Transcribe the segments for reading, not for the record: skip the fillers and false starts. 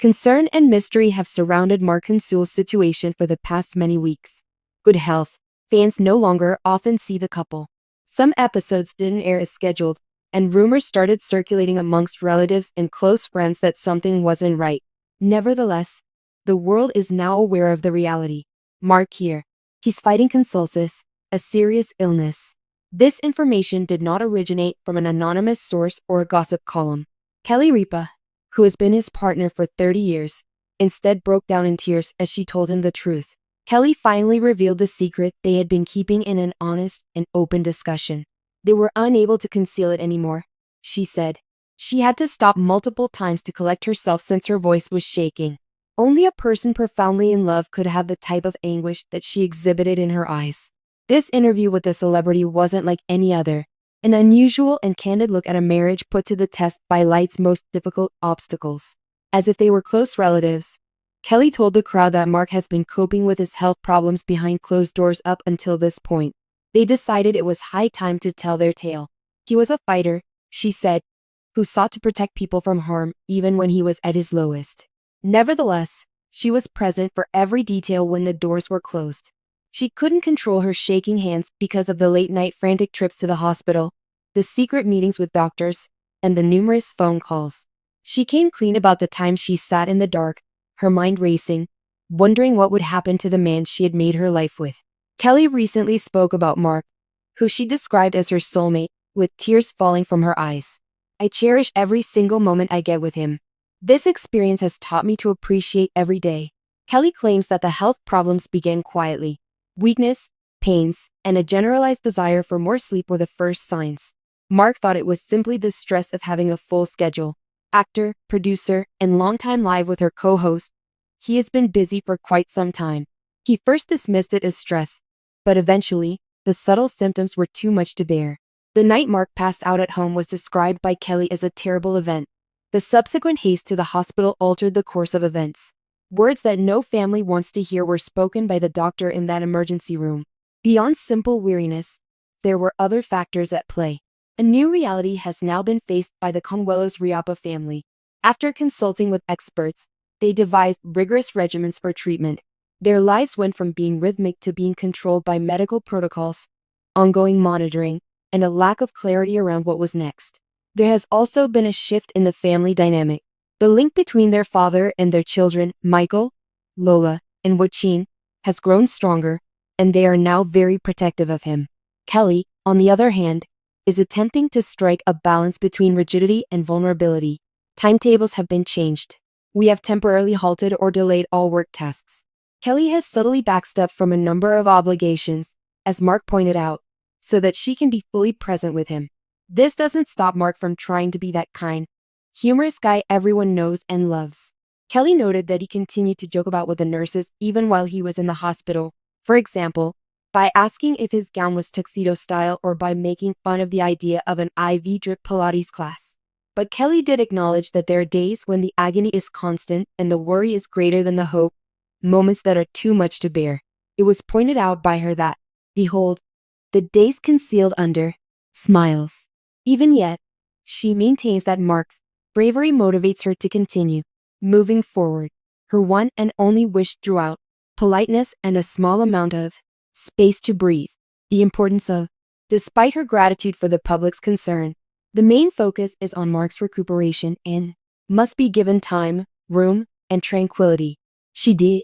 Concern and mystery have surrounded Mark Consuelos' situation for the past many weeks. Good health. Fans no longer often see the couple. Some episodes didn't air as scheduled, and rumors started circulating amongst relatives and close friends that something wasn't right. Nevertheless, the world is now aware of the reality. Mark here. He's fighting consulsis, a serious illness. This information did not originate from an anonymous source or a gossip column. Kelly Ripa, who has been his partner for 30 years, instead broke down in tears as she told him the truth. Kelly finally revealed the secret they had been keeping in an honest and open discussion. They were unable to conceal it anymore, she said. She had to stop multiple times to collect herself since her voice was shaking. Only a person profoundly in love could have the type of anguish that she exhibited in her eyes. This interview with the celebrity wasn't like any other. An unusual and candid look at a marriage put to the test by life's most difficult obstacles. As if they were close relatives, Kelly told the crowd that Mark has been coping with his health problems behind closed doors up until this point. They decided it was high time to tell their tale. He was a fighter, she said, who sought to protect people from harm even when he was at his lowest. Nevertheless, she was present for every detail when the doors were closed. She couldn't control her shaking hands because of the late-night frantic trips to the hospital, the secret meetings with doctors, and the numerous phone calls. She came clean about the time she sat in the dark, her mind racing, wondering what would happen to the man she had made her life with. Kelly recently spoke about Mark, who she described as her soulmate, with tears falling from her eyes. I cherish every single moment I get with him. This experience has taught me to appreciate every day. Kelly claims that the health problems began quietly. Weakness, pains, and a generalized desire for more sleep were the first signs. Mark thought it was simply the stress of having a full schedule. Actor, producer, and longtime live with her co-host, he has been busy for quite some time. He first dismissed it as stress, but eventually, the subtle symptoms were too much to bear. The night Mark passed out at home was described by Kelly as a terrible event. The subsequent haste to the hospital altered the course of events. Words that no family wants to hear were spoken by the doctor in that emergency room. Beyond simple weariness, there were other factors at play. A new reality has now been faced by the Consuelos Ripa family. After consulting with experts, they devised rigorous regimens for treatment. Their lives went from being rhythmic to being controlled by medical protocols, ongoing monitoring, and a lack of clarity around what was next. There has also been a shift in the family dynamic. The link between their father and their children, Michael, Lola, and Joaquin, has grown stronger, and they are now very protective of him. Kelly, on the other hand, is attempting to strike a balance between rigidity and vulnerability. Timetables have been changed. We have temporarily halted or delayed all work tasks. Kelly has subtly backstepped from a number of obligations, as Mark pointed out, so that she can be fully present with him. This doesn't stop Mark from trying to be that kind, humorous guy everyone knows and loves. Kelly noted that he continued to joke about with the nurses even while he was in the hospital. For example, by asking if his gown was tuxedo style or by making fun of the idea of an IV drip Pilates class. But Kelly did acknowledge that there are days when the agony is constant and the worry is greater than the hope, moments that are too much to bear. It was pointed out by her that, behold, the days concealed under smiles. Even yet, she maintains that Mark's bravery motivates her to continue moving forward. Her one and only wish throughout, politeness and a small amount of space to breathe. The importance of, despite her gratitude for the public's concern, the main focus is on Mark's recuperation and must be given time, room, and tranquility. She did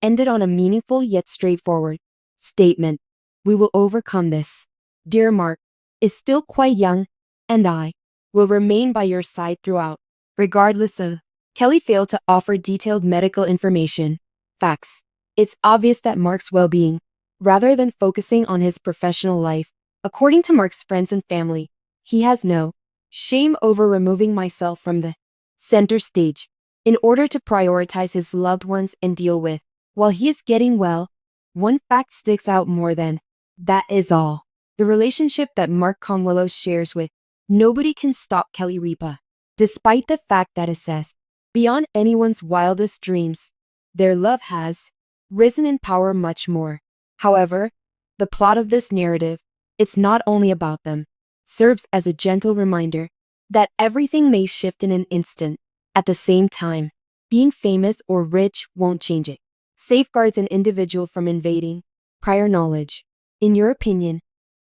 ended on a meaningful yet straightforward statement. We will overcome this. Dear Mark is still quite young, and I will remain by your side throughout, regardless of. Kelly failed to offer detailed medical information. Facts. It's obvious that Mark's well-being, rather than focusing on his professional life. According to Mark's friends and family, he has no shame over removing myself from the center stage in order to prioritize his loved ones and deal with. While he is getting well, one fact sticks out more than that is all. The relationship that Mark Consuelos shares with nobody can stop Kelly Ripa. Despite the fact that it says, beyond anyone's wildest dreams, their love has risen in power much more. However, the plot of this narrative, it's not only about them, serves as a gentle reminder that everything may shift in an instant. At the same time, Being famous or rich won't change it. Safeguards an individual from invading prior knowledge. In your opinion,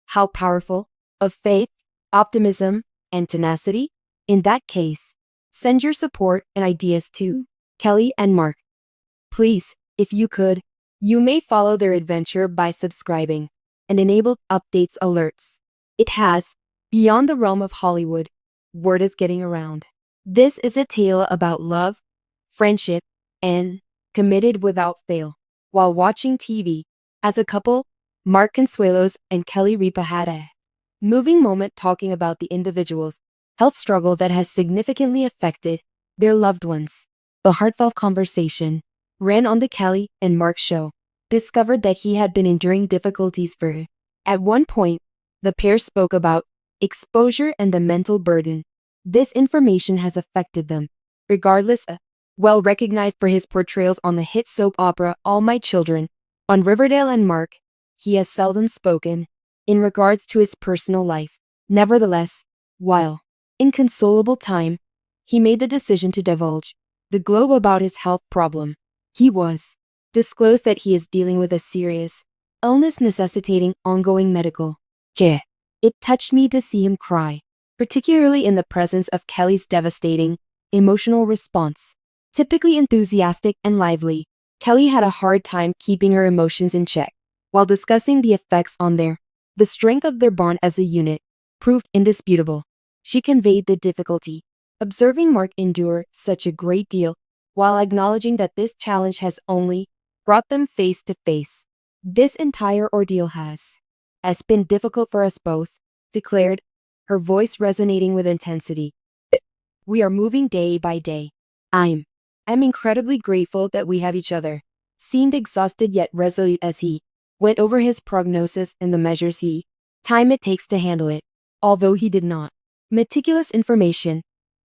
how powerful of faith, optimism, and tenacity? In that case, send your support and ideas to Kelly and Mark. Please, if you could, you may follow their adventure by subscribing and enable updates alerts. It has, beyond the realm of Hollywood, word is getting around. This is a tale about love, friendship, and committed without fail. While watching TV, as a couple, Mark Consuelos and Kelly Ripa had a moving moment talking about the individual's health struggle that has significantly affected their loved ones. The heartfelt conversation ran on the Kelly and Mark show, discovered that he had been enduring difficulties for. At one point, the pair spoke about exposure and the mental burden this information has affected them. Regardless, well recognized for his portrayals on the hit soap opera All My Children, on Riverdale and Mark, he has seldom spoken in regards to his personal life. Nevertheless, while inconsolable time, he made the decision to divulge the globe about his health problem. He was disclosed that he is dealing with a serious illness necessitating ongoing medical care. It touched me to see him cry, particularly in the presence of Kelly's devastating emotional response. Typically enthusiastic and lively, Kelly had a hard time keeping her emotions in check. While discussing the effects on the strength of their bond as a unit proved indisputable. She conveyed the difficulty observing Mark endure such a great deal, while acknowledging that this challenge has only brought them face to face. This entire ordeal has been difficult for us both, declared, her voice resonating with intensity. We are moving day by day. I'm incredibly grateful that we have each other. Seemed exhausted yet resolute as he went over his prognosis and the measures time it takes to handle it. Although he did not meticulous information,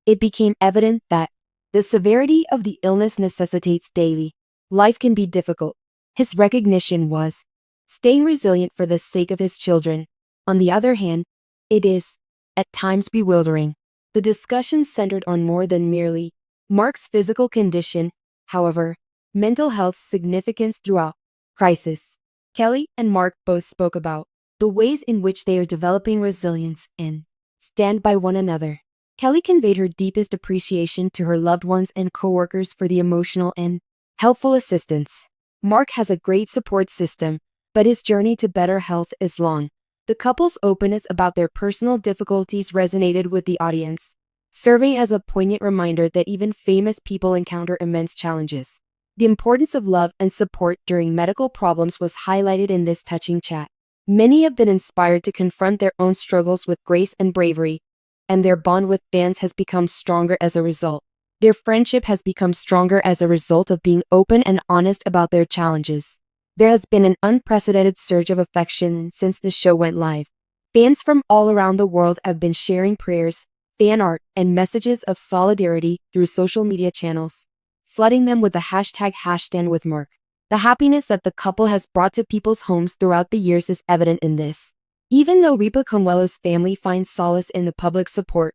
it became evident that the severity of the illness necessitates daily. Life can be difficult. His recognition was staying resilient for the sake of his children. On the other hand, it is at times bewildering. The discussion centered on more than merely Mark's physical condition, however, mental health's significance throughout crisis. Kelly and Mark both spoke about the ways in which they are developing resilience and stand by one another. Kelly conveyed her deepest appreciation to her loved ones and coworkers for the emotional and helpful assistance. Mark has a great support system, but his journey to better health is long. The couple's openness about their personal difficulties resonated with the audience, serving as a poignant reminder that even famous people encounter immense challenges. The importance of love and support during medical problems was highlighted in this touching chat. Many have been inspired to confront their own struggles with grace and bravery, and their bond with fans has become stronger as a result. Their friendship has become stronger as a result of being open and honest about their challenges. There has been an unprecedented surge of affection since the show went live. Fans from all around the world have been sharing prayers, fan art, and messages of solidarity through social media channels, flooding them with the ##StandWithMark. The happiness that the couple has brought to people's homes throughout the years is evident in this. Even though Ripa Consuelos' family finds solace in the public support,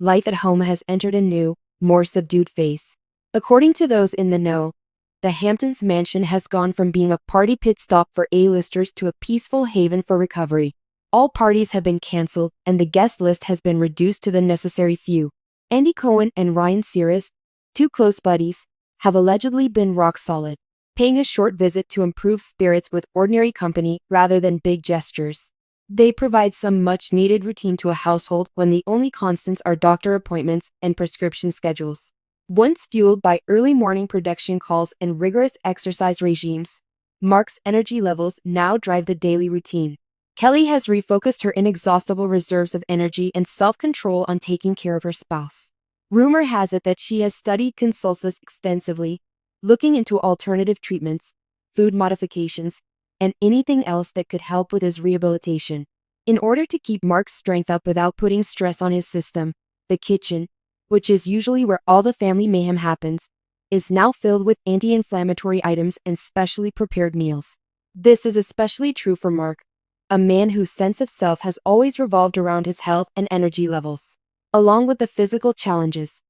life at home has entered a new, more subdued phase. According to those in the know, the Hamptons mansion has gone from being a party pit stop for A-listers to a peaceful haven for recovery. All parties have been canceled, and the guest list has been reduced to the necessary few. Andy Cohen and Ryan Seacrest, two close buddies, have allegedly been rock solid, paying a short visit to improve spirits with ordinary company rather than big gestures. They provide some much-needed routine to a household when the only constants are doctor appointments and prescription schedules. Once fueled by early morning production calls and rigorous exercise regimes, Mark's energy levels now drive the daily routine. Kelly has refocused her inexhaustible reserves of energy and self-control on taking care of her spouse. Rumor has it that she has studied Consuelos extensively, looking into alternative treatments, food modifications, and anything else that could help with his rehabilitation. In order to keep Mark's strength up without putting stress on his system, the kitchen, which is usually where all the family mayhem happens, is now filled with anti-inflammatory items and specially prepared meals. This is especially true for Mark, a man whose sense of self has always revolved around his health and energy levels. Along with the physical challenges,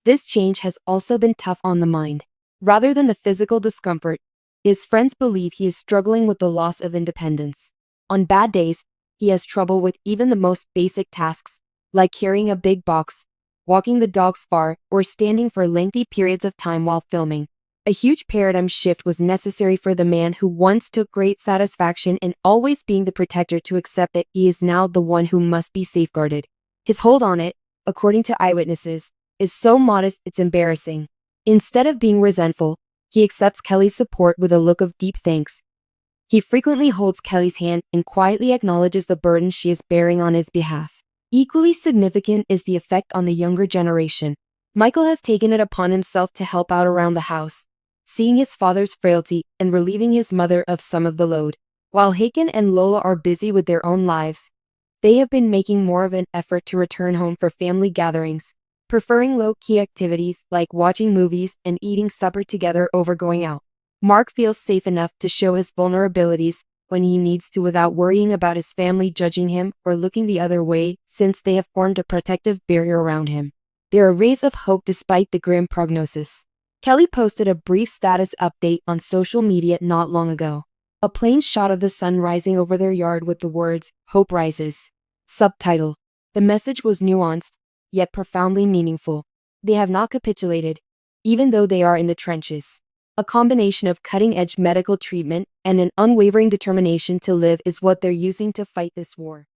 This change has also been tough on the mind. Rather than the physical discomfort, his friends believe he is struggling with the loss of independence. On bad days, he has trouble with even the most basic tasks, like carrying a big box, walking the dogs far, or standing for lengthy periods of time while filming. A huge paradigm shift was necessary for the man who once took great satisfaction in always being the protector to accept that he is now the one who must be safeguarded. His hold on it, according to eyewitnesses, is so modest it's embarrassing. Instead of being resentful, he accepts Kelly's support with a look of deep thanks. He frequently holds Kelly's hand and quietly acknowledges the burden she is bearing on his behalf. Equally significant is the effect on the younger generation. Michael has taken it upon himself to help out around the house, seeing his father's frailty and relieving his mother of some of the load. While Haken and Lola are busy with their own lives, they have been making more of an effort to return home for family gatherings, preferring low-key activities like watching movies and eating supper together over going out. Mark feels safe enough to show his vulnerabilities when he needs to without worrying about his family judging him or looking the other way, since they have formed a protective barrier around him. There are rays of hope despite the grim prognosis. Kelly posted a brief status update on social media not long ago. A plain shot of the sun rising over their yard with the words, "Hope rises." Subtitle. The message was nuanced, yet profoundly meaningful. They have not capitulated, even though they are in the trenches. A combination of cutting-edge medical treatment and an unwavering determination to live is what they're using to fight this war.